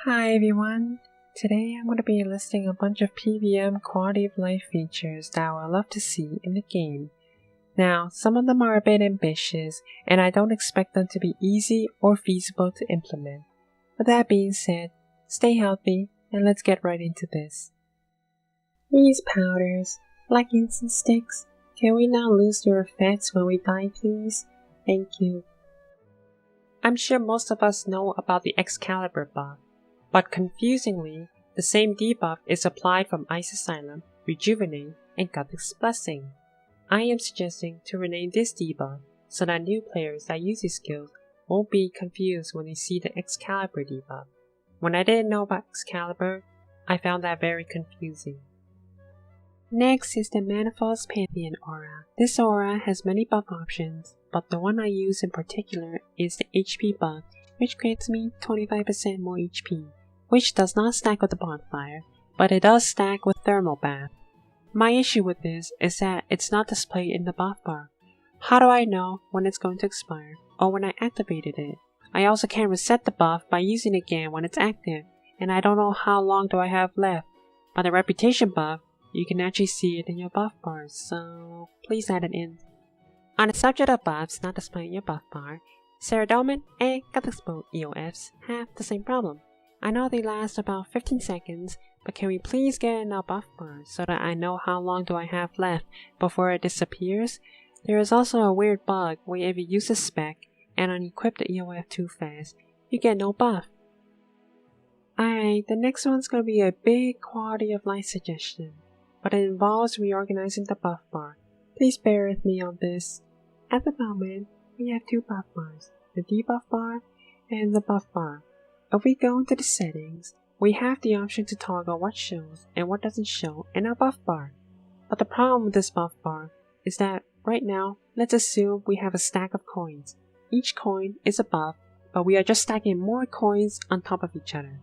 Hi everyone! Today I'm going to be listing a bunch of PVM quality of life features that I would love to see in the game. Now, some of them are a bit ambitious and I don't expect them to be easy or feasible to implement. With that being said, stay healthy and let's get right into this. These powders, like incense sticks, can we not lose their effects when we die please? Thank you. I'm sure most of us know about the Excalibur buff. But confusingly, the same debuff is applied from Ice Asylum, Rejuvenate, and Guthix Blessing. I am suggesting to rename this debuff so that new players that use these skills won't be confused when they see the Excalibur debuff. When I didn't know about Excalibur, I found that very confusing. Next is the Menaphos Pantheon aura. This aura has many buff options, but the one I use in particular is the HP buff, which grants me 25% more HP. Which does not stack with the bonfire, but it does stack with thermal bath. My issue with this is that it's not displayed in the buff bar. How do I know when it's going to expire, or when I activated it? I also can't reset the buff by using it again when it's active, and I don't know how long do I have left. By the reputation buff, you can actually see it in your buff bars, so please add it in. On the subject of buffs not displayed in your buff bar, Saradomin and Guthix EOFs have the same problem. I know they last about 15 seconds, but can we please get in our buff bar so that I know how long do I have left before it disappears? There is also a weird bug where if you use a spec and unequip the EOF too fast, you get no buff. Alright, the next one's gonna be a big quality of life suggestion, but it involves reorganizing the buff bar. Please bear with me on this. At the moment, we have two buff bars, the debuff bar and the buff bar. If we go into the settings, we have the option to toggle what shows and what doesn't show in our buff bar. But the problem with this buff bar is that right now, let's assume we have a stack of coins. Each coin is a buff, but we are just stacking more coins on top of each other.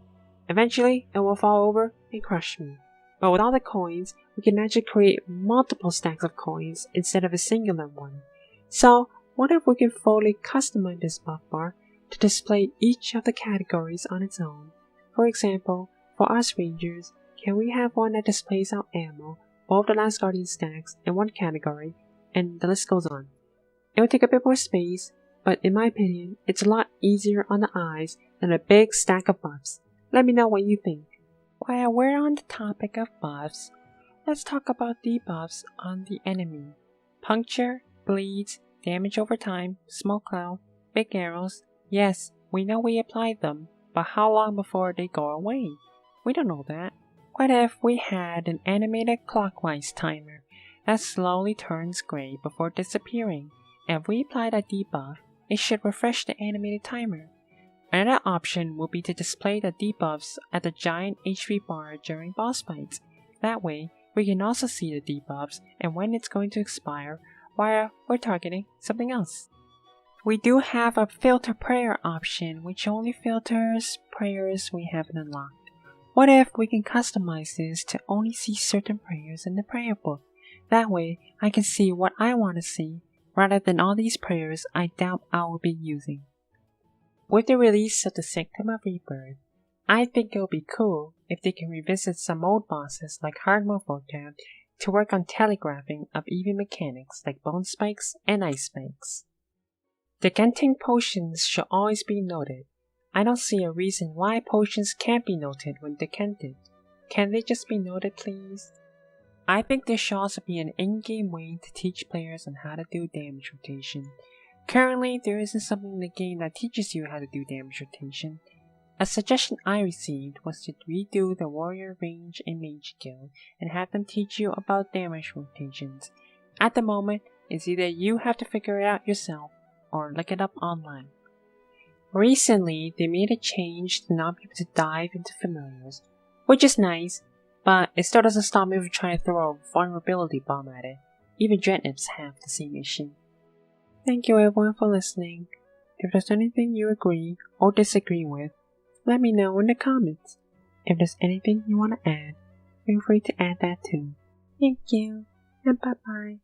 Eventually, it will fall over and crush me. But with all the coins, we can actually create multiple stacks of coins instead of a singular one. So, what if we can fully customize this buff bar to display each of the categories on its own? For example, for us rangers, can we have one that displays our ammo, both the Last Guardian stacks in one category, and the list goes on. It will take a bit more space, but in my opinion, it's a lot easier on the eyes than a big stack of buffs. Let me know what you think. While we're on the topic of buffs, let's talk about debuffs on the enemy. Puncture, bleeds, damage over time, smoke cloud, big arrows. Yes, we know we applied them, but how long before they go away? We don't know that. What if we had an animated clockwise timer that slowly turns gray before disappearing? If we apply that debuff, it should refresh the animated timer. Another option would be to display the debuffs at the giant HP bar during boss fights. That way, we can also see the debuffs and when it's going to expire while we're targeting something else. We do have a filter prayer option which only filters prayers we haven't unlocked. What if we can customize this to only see certain prayers in the prayer book? That way I can see what I want to see rather than all these prayers I doubt I will be using. With the release of the Sanctum of Rebirth, I think it would be cool if they can revisit some old bosses like Hard Mode Vorkath to work on telegraphing of even mechanics like bone spikes and ice spikes. Decanting potions should always be noted. I don't see a reason why potions can't be noted when decanted. Can they just be noted please? I think there should also be an in-game way to teach players on how to do damage rotation. Currently, there isn't something in the game that teaches you how to do damage rotation. A suggestion I received was to redo the Warrior Range and Mage Guild and have them teach you about damage rotations. At the moment, it's either you have to figure it out yourself or look it up online. Recently, they made a change to not be able to dive into familiars, which is nice, but it still doesn't stop me from trying to throw a vulnerability bomb at it. Even Dreadnips have the same issue. Thank you everyone for listening. If there's anything you agree or disagree with, let me know in the comments. If there's anything you want to add, feel free to add that too. Thank you, and bye bye.